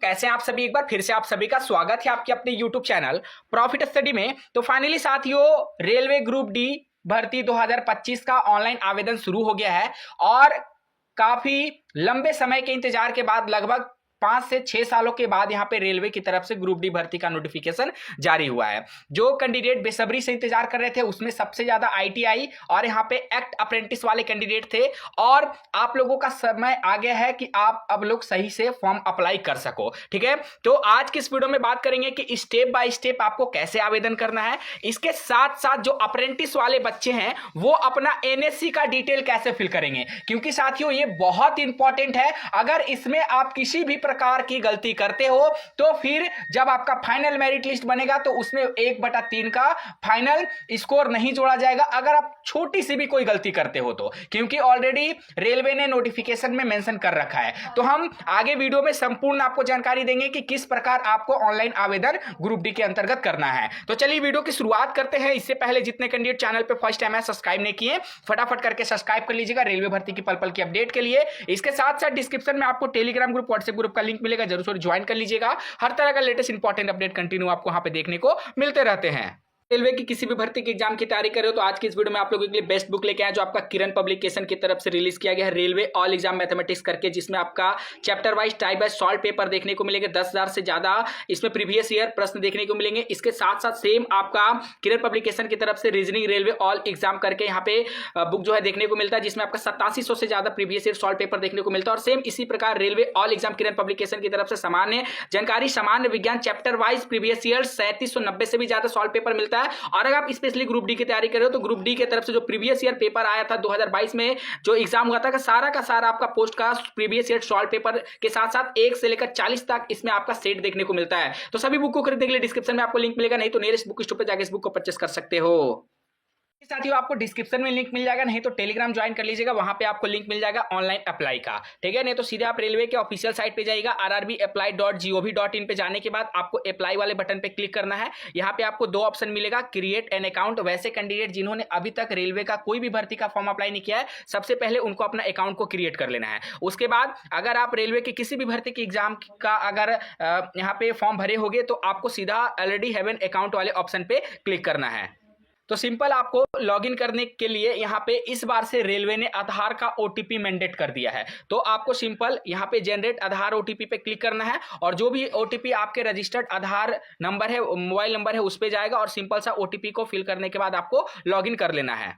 कैसे हैं आप सभी। एक बार फिर से आप सभी का स्वागत है आपके अपने YouTube चैनल प्रॉफिट स्टडी में। तो फाइनली साथियों, रेलवे ग्रुप डी भर्ती 2025 का ऑनलाइन आवेदन शुरू हो गया है और काफी लंबे समय के इंतजार के बाद लगभग 5 से 6 सालों के बाद यहां पे रेलवे की तरफ से ग्रुप डी भर्ती का नोटिफिकेशन जारी हुआ है। जो कैंडिडेट बेसब्री से इंतजार कर रहे थे उसमें सबसे ज्यादा आईटीआई और यहां पे एक्ट अप्रेंटिस वाले कैंडिडेट थे और आप लोगों का समय आ गया है कि आप अब लोग सही से फॉर्म अप्लाई कर सको। ठीक है, तो आज की इस वीडियो में बात करेंगे कि स्टेप बाय स्टेप आपको कैसे आवेदन करना है। इसके साथ साथ जो अप्रेंटिस वाले बच्चे हैं वो अपना एनएससी का डिटेल कैसे फिल करेंगे, क्योंकि साथियों ये बहुत इंपॉर्टेंट है। अगर इसमें आप किसी भी प्रकार की गलती करते हो तो फिर जब आपका फाइनल मेरिट लिस्ट बनेगा तो उसमें 1/3 का फाइनल स्कोर नहीं जोड़ा जाएगा अगर आप छोटी सी भी कोई गलती करते हो तो, क्योंकि ऑलरेडी रेलवे ने नोटिफिकेशन में मेंशन कर रखा है। तो हम आगे वीडियो में संपूर्ण आपको जानकारी देंगे कि किस प्रकार आपको ऑनलाइन आवेदन ग्रुप डी के अंतर्गत करना है। तो चलिए वीडियो की शुरुआत करते हैं। इससे पहले जितने कैंडिडेट चैनल पे फर्स्ट टाइम है सब्सक्राइब नहीं किए, फटाफट करके सब्सक्राइब कर लीजिएगा रेलवे भर्ती की पल पल की अपडेट के लिए। इसके साथ साथ डिस्क्रिप्शन में आपको टेलीग्राम ग्रुप, व्हाट्सएप ग्रुप का लिंक मिलेगा, जरूर ज्वाइन कर लीजिएगा। हर तरह का लेटेस्ट इंपॉर्टेंट अपडेट कंटिन्यू आपको वहां पे देखने को मिलते रहते हैं। रेलवे की किसी भी भर्ती की एग्जाम की तैयारी कर रहे हो तो आज की इस वीडियो में आप लोगों के लिए बेस्ट बुक लेके आए जो आपका किरण पब्लिकेशन की तरफ से रिलीज किया गया है, रेलवे ऑल एग्जाम मैथमेटिक्स करके, जिसमें आपका chapter wise type by solve paper देखने को मिलेंगे। 10,000 से ज्यादा इसमें प्रीवियस ईयर प्रश्न देखने को मिलेंगे। इसके साथ साथ सेम आपका किरण पब्लिकेशन की तरफ से रीजनिंग रेलवे ऑल एग्जाम करके यहाँ पे बुक जो है देखने को मिलता है, जिसमें आपका 8700 से ज्यादा प्रीवियस ईयर सॉल्व पेपर देखने को मिलता है। और सेम इसी प्रकार रेलवे ऑल एग्जाम किरण पब्लिकेशन की तरफ से सामान्य जानकारी, सामान्य विज्ञान चैप्टर वाइज प्रीवियस ईयर 3790 से भी ज्यादा सॉल्व पेपर मिलता है। और अगर आप स्पेशली ग्रुप डी की तैयारी कर रहे हो तो ग्रुप डी की तरफ से जो प्रीवियस ईयर पेपर आया था 2022 में जो एग्जाम हुआ था, का सारा आपका पोस्ट का प्रीवियस ईयर सॉल्व पेपर के साथ साथ 1 से लेकर 40 तक इसमें आपका सेट देखने को मिलता है। तो सभी बुक को खरीदने के लिए डिस्क्रिप्शन में आपको लिंक मिलेगा, नहीं तो नियरेस्ट बुक स्टोर पे जाकर इस बुक को परचेस कर सकते हो। साथियों आपको डिस्क्रिप्शन में लिंक मिल जाएगा, नहीं तो टेलीग्राम ज्वाइन कर लीजिएगा, वहां पे आपको लिंक मिल जाएगा ऑनलाइन अप्लाई का। ठीक है, नहीं तो सीधे आप रेलवे के ऑफिशियल साइट पे जाइएगा, rrbapply.gov.in पे जाने के बाद आपको अप्लाई वाले बटन पे क्लिक करना है। यहाँ पे आपको 2 ऑप्शन मिलेगा, क्रिएट एन अकाउंट। वैसे कैंडिडेट जिन्होंने अभी तक रेलवे का कोई भी भर्ती का फॉर्म अप्लाई नहीं किया है, सबसे पहले उनको अपना अकाउंट को क्रिएट कर लेना है। उसके बाद अगर आप रेलवे के किसी भी भर्ती की एग्जाम का अगर यहाँ पे फॉर्म भरे होगे तो आपको सीधा ऑलरेडी हैव एन अकाउंट वाले ऑप्शन पे क्लिक करना है। तो सिंपल आपको लॉगिन करने के लिए यहाँ पे इस बार से रेलवे ने आधार का ओटीपी मैंडेट कर दिया है। तो आपको सिंपल यहाँ पे जनरेट आधार ओटीपी पे क्लिक करना है और जो भी ओटीपी आपके रजिस्टर्ड आधार नंबर है, मोबाइल नंबर है, उस पे जाएगा और सिंपल सा ओटीपी को फिल करने के बाद आपको लॉगिन कर लेना है।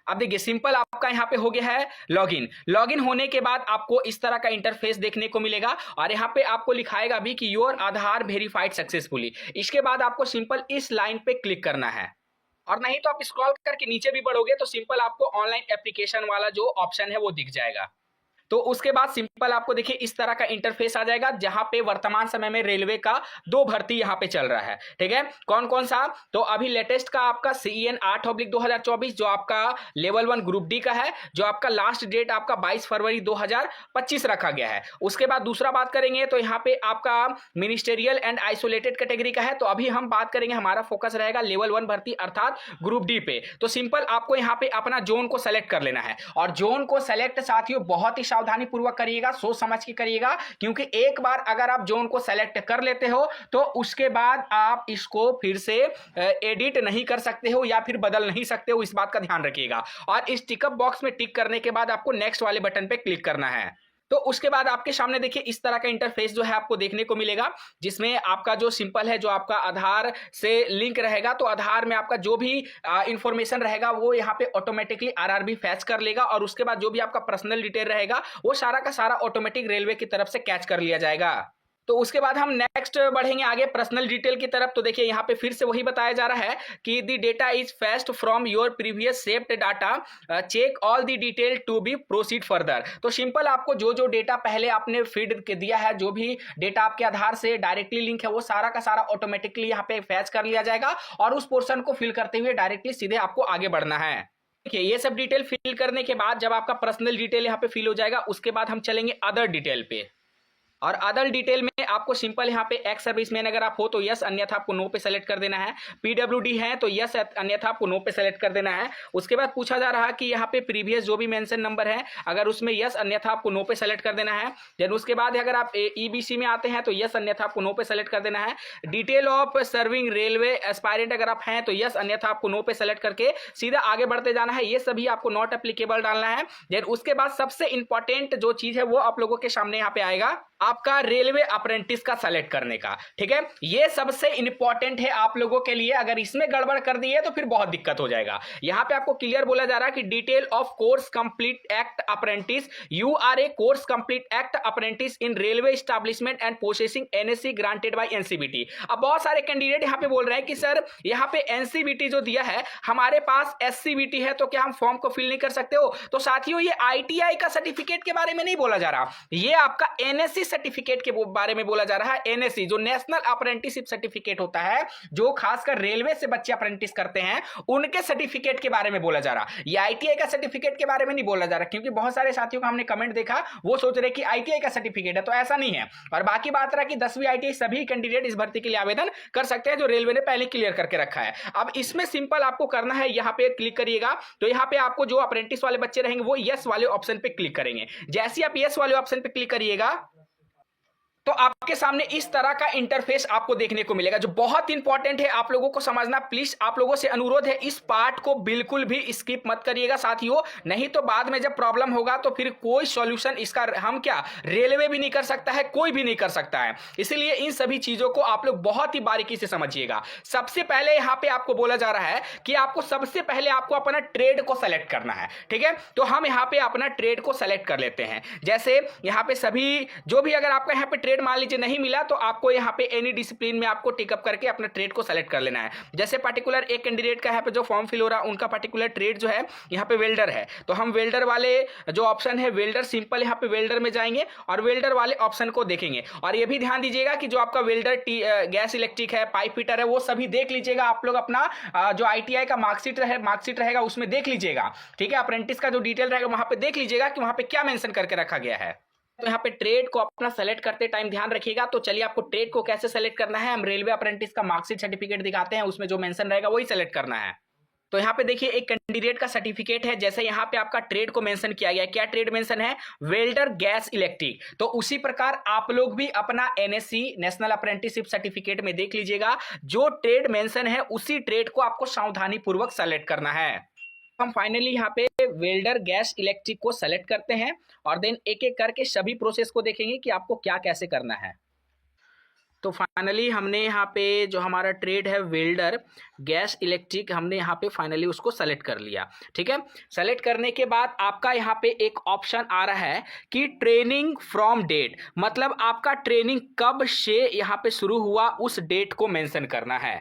अब देखिए सिंपल आपका यहाँ पे हो गया है लॉगिन होने के बाद आपको इस तरह का इंटरफेस देखने को मिलेगा और यहाँ पे आपको लिखाएगा भी कि योर आधार वेरीफाइड सक्सेसफुली। इसके बाद आपको सिंपल इस लाइन पे क्लिक करना है और नहीं तो आप स्क्रॉल करके नीचे भी बढ़ोगे तो सिंपल आपको ऑनलाइन एप्लीकेशन वाला जो ऑप्शन है वो दिख जाएगा। तो उसके बाद सिंपल आपको देखिए इस तरह का इंटरफेस आ जाएगा जहां पे वर्तमान समय में रेलवे का 2 भर्ती यहां पे चल रहा है। ठीक है, कौन कौन सा? तो अभी लेटेस्ट का आपका CEN 8/2024 जो आपका लेवल 1 ग्रुप डी का है, जो आपका लास्ट डेट आपका 22 फरवरी 2025 रखा गया है। उसके बाद दूसरा बात करेंगे तो यहाँ पे आपका मिनिस्टेरियल एंड आइसोलेटेड कैटेगरी का है। तो अभी हम बात करेंगे, हमारा फोकस रहेगा लेवल 1 भर्ती अर्थात ग्रुप डी पे। तो सिंपल आपको यहाँ पे अपना जोन को सेलेक्ट कर लेना है और जोन को सेलेक्ट साथियों बहुत ही सावधानी पूर्वक करिएगा, सोच समझ के करिएगा, क्योंकि एक बार अगर आप जोन को सेलेक्ट कर लेते हो तो उसके बाद आप इसको फिर से एडिट नहीं कर सकते हो या फिर बदल नहीं सकते हो, इस बात का ध्यान रखिएगा। और इस टिकअप बॉक्स में टिक करने के बाद आपको नेक्स्ट वाले बटन पे क्लिक करना है। तो उसके बाद आपके सामने देखिए इस तरह का इंटरफेस जो है आपको देखने को मिलेगा, जिसमें आपका जो सिंपल है जो आपका आधार से लिंक रहेगा, तो आधार में आपका जो भी इंफॉर्मेशन रहेगा वो यहाँ पे ऑटोमेटिकली RRB फैच कर लेगा और उसके बाद जो भी आपका पर्सनल डिटेल रहेगा वो सारा का सारा ऑटोमेटिक रेलवे की तरफ से कैच कर लिया जाएगा। तो उसके बाद हम नेक्स्ट बढ़ेंगे आगे पर्सनल डिटेल की तरफ। तो देखिए यहाँ पे फिर से वही बताया जा रहा है कि the data is fetched from your previous saved data, check all the detail to be proceed further. तो सिंपल आपको जो जो डेटा पहले आपने फीड के दिया है, जो भी डेटा आपके आधार से डायरेक्टली लिंक है, वो सारा का सारा ऑटोमेटिकली यहाँ पे फैच कर लिया जाएगा और उस पोर्शन को फिल करते हुए डायरेक्टली सीधे आपको आगे बढ़ना है। देखिए ये सब डिटेल फिल करने के बाद जब आपका पर्सनल डिटेल यहाँ पे फिल हो जाएगा उसके बाद हम चलेंगे अदर डिटेल पे। और अदर डिटेल में आपको सिंपल यहाँ पे एक्स सर्विसमैन अगर आप हो तो यस, अन्यथा आपको नो पे सेलेक्ट कर देना है। पीडब्ल्यूडी है तो यस, अन्यथा आपको नो पे सेलेक्ट कर देना है। उसके बाद पूछा जा रहा है कि यहाँ पे प्रीवियस जो भी मेंशन नंबर है अगर उसमें यस, अन्यथा आपको नो पे सेलेक्ट कर देना है। देन उसके बाद अगर आप ईबीसी में आते हैं तो यस, अन्यथा आपको नो पे सेलेक्ट कर देना है। Detail of serving railway aspirant अगर आप हैं तो यस, अन्यथा आपको नो पे सेलेक्ट करके सीधा आगे बढ़ते जाना है। ये सभी आपको नॉट एप्लीकेबल डालना है। देन उसके बाद सबसे इंपॉर्टेंट जो चीज है वो आप लोगों के सामने यहाँ पे आएगा, आपका रेलवे अप्रेंटिस का सेलेक्ट करने का। ठीक है, ये सबसे इंपॉर्टेंट है आप लोगों के लिए। अगर इसमें गड़बड़ कर दी है तो फिर बहुत दिक्कत हो जाएगा। यहां पे आपको क्लियर बोला जा रहा है कि detail of course complete act apprentice, you are a course complete act apprentice in railway establishment and processing NSC granted by NCVT. अब बहुत सारे कैंडिडेट यहां पे बोल रहे हैं कि सर यहां पे एनसीबीटी जो दिया है, हमारे पास एससीबीटी है, तो क्या हम फॉर्म को फिल नहीं कर सकते हो? तो साथियों, ये आईटीआई का सर्टिफिकेट के बारे में नहीं बोला जा रहा, ये आपका एनएससी सर्टिफिकेट के बारे में बोला जा रहा है। एनएससी जो नेशनल अप्रेंटिसशिप सर्टिफिकेट होता है, जो खासकर रेलवे से बच्चे अप्रेंटिस करते हैं, उनके सर्टिफिकेट के बारे में बोला जा रहा। ये आईटीआई का सर्टिफिकेट के बारे में नहीं बोला जा रहा, क्योंकि बहुत सारे साथियों का हमने कमेंट देखा, वो सोच रहे कि आईटीआई का सर्टिफिकेट है, तो ऐसा नहीं है। और बाकी बात रहा कि 10वीं आईटीआई सभी कैंडिडेट इस भर्ती के लिए आवेदन कर सकते हैं, जो रेलवे ने पहले क्लियर करके रखा है। अब इसमें सिंपल आपको करना है, यहां पे क्लिक करिएगा तो यहां पे आपको जो अप्रेंटिस वाले बच्चे रहेंगे वो यस वाले ऑप्शन पे क्लिक करेंगे। जैसे आप यस वाले ऑप्शन पे क्लिक करिएगा तो आपके सामने इस तरह का इंटरफेस आपको देखने को मिलेगा, जो बहुत इंपॉर्टेंट है, आप लोगों को समझना। प्लीज आप लोगों से अनुरोध है, इस पार्ट को बिल्कुल भी स्किप मत करिएगा साथियों, नहीं तो बाद में जब प्रॉब्लम होगा तो फिर कोई सॉल्यूशन इसका हम क्या रेलवे भी नहीं कर सकता है, कोई भी नहीं कर सकता है। इसलिए इन सभी चीजों को आप लोग बहुत ही बारीकी से समझिएगा। सबसे पहले यहां पे आपको बोला जा रहा है कि आपको सबसे पहले आपको अपना ट्रेड को सेलेक्ट करना है। ठीक है, तो हम यहां पे अपना ट्रेड को सेलेक्ट कर लेते हैं। जैसे यहां पे सभी जो भी, अगर आपका यहां पे ट्रेड मान लीजिए नहीं मिला तो आपको यहां पे एनी डिसिप्लिन में आपको टिकअप करके अपना ट्रेड को सेलेक्ट कर लेना है। जैसे पर्टिकुलर एक कैंडिडेट का यहां पे जो फॉर्म फिल हो रहा है, उनका पर्टिकुलर ट्रेड जो है यहां पे वेल्डर है, तो हम वेल्डर वाले जो ऑप्शन है वेल्डर, सिंपल यहां पे वेल्डर में जाएंगे और वेल्डर वाले ऑप्शन को देखेंगे। और ये भी ध्यान दीजिएगा कि जो आपका वेल्डर गैस इलेक्ट्रिक है, पाइप फिटर है, वो सभी देख लीजिएगा आप लोग। अपना जो आईटीआई का मार्कशीट रहेगा उसमें देख लीजिएगा। ठीक है, अप्रेंटिस का जो डिटेल रहेगा वहां पे देख लीजिएगा कि वहां पे क्या मेंशन करके रखा गया है। तो यहाँ पे ट्रेड को अपना सेलेक्ट करते टाइम ध्यान रखिएगा। तो चलिए आपको ट्रेड को कैसे सेलेक्ट करना है, हम रेलवे अप्रेंटिस का मार्कशीट सर्टिफिकेट दिखाते हैं, उसमें जो मेंशन रहेगा वही सेलेक्ट करना है। तो यहाँ पे देखिए एक कैंडिडेट का सर्टिफिकेट है, जैसे यहाँ पे आपका ट्रेड को मेंशन किया गया है। क्या ट्रेड मेंशन है? Welder gas electric. तो उसी प्रकार आप लोग भी अपना एनएससी नेशनल अप्रेंटिसशिप सर्टिफिकेट में देख लीजिएगा, जो ट्रेड मेंशन है उसी ट्रेड को आपको सावधानी पूर्वक सेलेक्ट करना है। हम फाइनली यहाँ पे वेल्डर गैस इलेक्ट्रिक को सेलेक्ट करते हैं और देन एक एक करके सभी प्रोसेस को देखेंगे कि आपको क्या कैसे करना है। तो फाइनली हमने यहाँ पे जो हमारा ट्रेड है वेल्डर गैस इलेक्ट्रिक, हमने यहाँ पे फाइनली उसको सेलेक्ट कर लिया। ठीक है, सेलेक्ट करने के बाद आपका यहाँ पे एक ऑप्शन आ रहा है कि ट्रेनिंग फ्रॉम डेट, मतलब आपका ट्रेनिंग कब से यहाँ पे शुरू हुआ उस डेट को मेंशन करना है।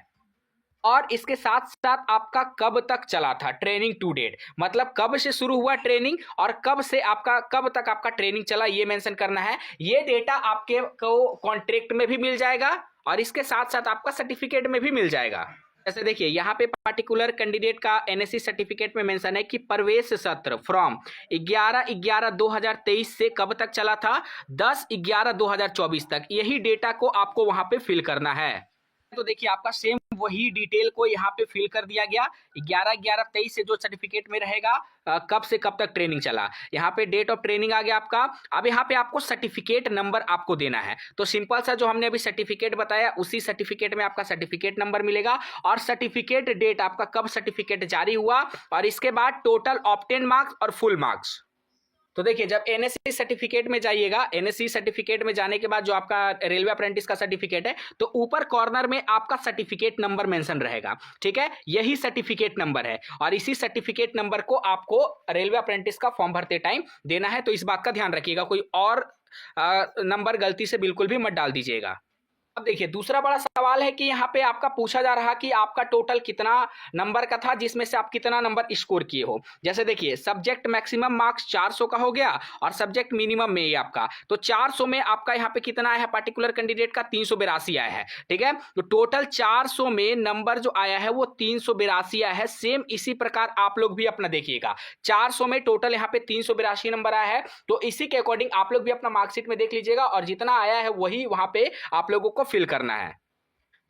और इसके साथ साथ आपका कब तक चला था, ट्रेनिंग टू डेट, मतलब कब से शुरू हुआ ट्रेनिंग और कब तक आपका ट्रेनिंग चला, ये मेंशन करना है। ये डेटा आपके को कॉन्ट्रैक्ट में भी मिल जाएगा और इसके साथ साथ आपका सर्टिफिकेट में भी मिल जाएगा। जैसे देखिए यहाँ पे पार्टिकुलर कैंडिडेट का एनएससी सर्टिफिकेट में मेंशन है कि प्रवेश सत्र फ्रॉम 11/11/2023 से कब तक चला था, 10/11/2024 तक। यही डेटा को आपको वहां पे फिल करना है। तो देखिए आपका सेम वही डिटेल को यहाँ पे फिल कर दिया गया। 11/11/23 से जो सर्टिफिकेट में रहेगा कब से कब तक ट्रेनिंग चला, यहाँ पे डेट ऑफ ट्रेनिंग आ गया आपका। अब यहाँ पे आपको सर्टिफिकेट नंबर आपको देना है। तो सिंपल सा जो हमने अभी सर्टिफिकेट बताया, उसी सर्टिफिकेट में आपका सर्टिफिकेट नंबर मिलेगा और सर्टिफिकेट डेट, आपका कब सर्टिफिकेट जारी हुआ, और इसके बाद टोटल ऑब्टेन मार्क्स और फुल मार्क्स। तो देखिए जब एनएससी सर्टिफिकेट में जाइएगा, एनएससी सर्टिफिकेट में जाने के बाद जो आपका रेलवे अप्रेंटिस का सर्टिफिकेट है, तो ऊपर कॉर्नर में आपका सर्टिफिकेट नंबर मेंशन रहेगा। ठीक है, यही सर्टिफिकेट नंबर है और इसी सर्टिफिकेट नंबर को आपको रेलवे अप्रेंटिस का फॉर्म भरते टाइम देना है। तो इस बात का ध्यान रखिएगा, कोई और नंबर गलती से बिल्कुल भी मत डाल दीजिएगा। अब देखिए दूसरा बड़ा सवाल है कि यहाँ पे आपका पूछा जा रहा कि आपका टोटल कितना नंबर का था, जिसमें से आप कितना नंबर स्कोर किए हो। जैसे देखिए सब्जेक्ट मैक्सिमम मार्क्स 400 का हो गया और सब्जेक्ट मिनिमम में ही आपका, तो 400 में आपका यहाँ पे कितना आया है, पर्टिकुलर कैंडिडेट का 382 आया है। ठीक है, तो टोटल 400 में नंबर जो आया है वो 382 आया है। सेम इसी प्रकार आप लोग भी अपना देखिएगा, 400 में टोटल यहाँ पे 382 नंबर आया है, तो इसी के अकॉर्डिंग आप लोग भी अपना मार्कशीट में देख लीजिएगा और जितना आया है वही वहां पे आप लोगों को फिल करना है।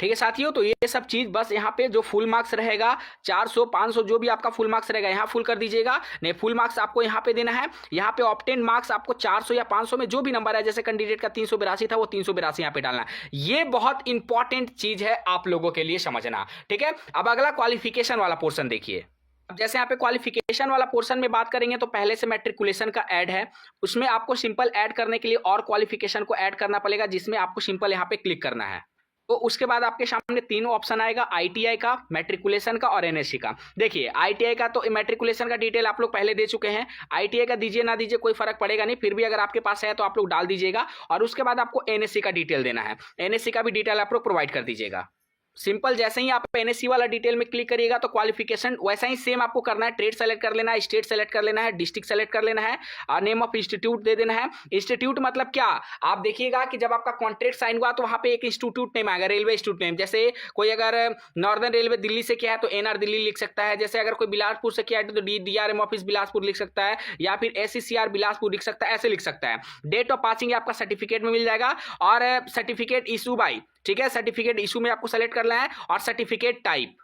ठीक है साथियों, तो ये सब चीज बस यहाँ पे जो फुल मार्क्स रहेगा 400 500 जो भी आपका फुल मार्क्स रहेगा यहाँ फुल कर दीजिएगा। नहीं, फुल मार्क्स आपको यहाँ पे देना है। यहाँ पे ऑब्टेन मार्क्स आपको 400 या 500 में जो भी नंबर है, जैसे कैंडिडेट का 382 था वो 382 यहाँ पे डालना है। ये बहुत इंपॉर्टेंट चीज है आप लोगों के लिए समझना। ठीक है, अब अगला क्वालिफिकेशन वाला पोर्शन देखिए। अब जैसे यहाँ पे क्वालिफिकेशन वाला पोर्शन में बात करेंगे तो पहले से मैट्रिकुलेशन का ऐड है, उसमें आपको सिंपल ऐड करने के लिए और क्वालिफिकेशन को ऐड करना पड़ेगा, जिसमें आपको सिंपल यहाँ पे क्लिक करना है। तो उसके बाद आपके सामने तीनों ऑप्शन आएगा, आईटीआई का, मैट्रिकुलेशन का और एनएससी का। देखिए आईटीआई का तो मैट्रिकुलेशन का डिटेल आप लोग पहले दे चुके हैं, आईटीआई का दीजिए ना दीजिए कोई फर्क पड़ेगा नहीं, फिर भी अगर आपके पास है तो आप लोग डाल दीजिएगा। और उसके बाद आपको एनएससी का डिटेल देना है, एनएससी का भी डिटेल आप लोग प्रोवाइड कर दीजिएगा। सिंपल जैसे ही आप एनएससी वाला डिटेल में क्लिक करिएगा तो क्वालिफिकेशन वैसा ही सेम आपको करना है। ट्रेड सेलेक्ट कर लेना है, स्टेट सेलेक्ट कर लेना है, डिस्ट्रिक्ट सेलेक्ट कर लेना है और नेम ऑफ इंस्टीट्यूट दे देना है। इंस्टीट्यूट मतलब क्या, आप देखिएगा कि जब आपका कॉन्ट्रैक्ट साइन हुआ तो वहां पे एक इंस्टीट्यूट नेम आएगा, रेलवे इंस्टीट्यूट नेम। जैसे कोई अगर नॉर्दर्न रेलवे दिल्ली से किया है तो एनआर दिल्ली लिख सकता है, जैसे अगर कोई बिलासपुर से किया है तो डीआरएम ऑफिस बिलासपुर लिख सकता है, या फिर एससीसीआर बिलासपुर लिख सकता है, ऐसे लिख सकता है। डेट ऑफ पासिंग आपका सर्टिफिकेट में मिल जाएगा और सर्टिफिकेट इशू बाई, ठीक है, सर्टिफिकेट इशू में आपको सेलेक्ट करना है और सर्टिफिकेट टाइप।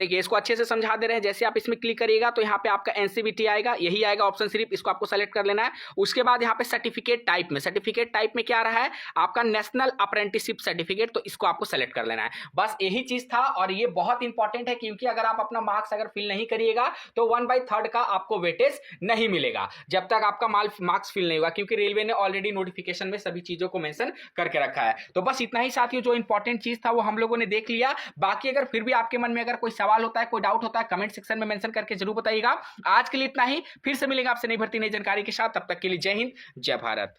देखिए इसको अच्छे से समझा दे रहे हैं, जैसे आप इसमें क्लिक करिएगा तो यहाँ पे आपका एनसीबीटी आएगा, यही आएगा ऑप्शन, सिर्फ इसको आपको सेलेक्ट कर लेना है। उसके बाद यहाँ पे सर्टिफिकेट टाइप में, सर्टिफिकेट टाइप में क्या आ रहा है आपका नेशनल अप्रेंटिसशिप सर्टिफिकेट, तो इसको आपको सेलेक्ट कर लेना है। बस यही चीज था और ये बहुत इंपॉर्टेंट है, क्योंकि अगर आप अपना मार्क्स अगर फिल नहीं करिएगा तो 1/3 का आपको वेटेज नहीं मिलेगा जब तक आपका मार्क्स फिल नहीं होगा, क्योंकि रेलवे ने ऑलरेडी नोटिफिकेशन में सभी चीजों को मेंशन करके रखा है। तो बस इतना ही साथियों, जो इंपॉर्टेंट चीज था वो हम लोगों ने देख लिया। बाकी अगर फिर भी आपके मन में अगर कोई सवाल होता है, कोई डाउट होता है, कमेंट सेक्शन में मेंशन करके जरूर बताइएगा। आज के लिए इतना ही, फिर से मिलेंगे आपसे नई भर्ती नई जानकारी के साथ, तब तक के लिए जय हिंद जय भारत।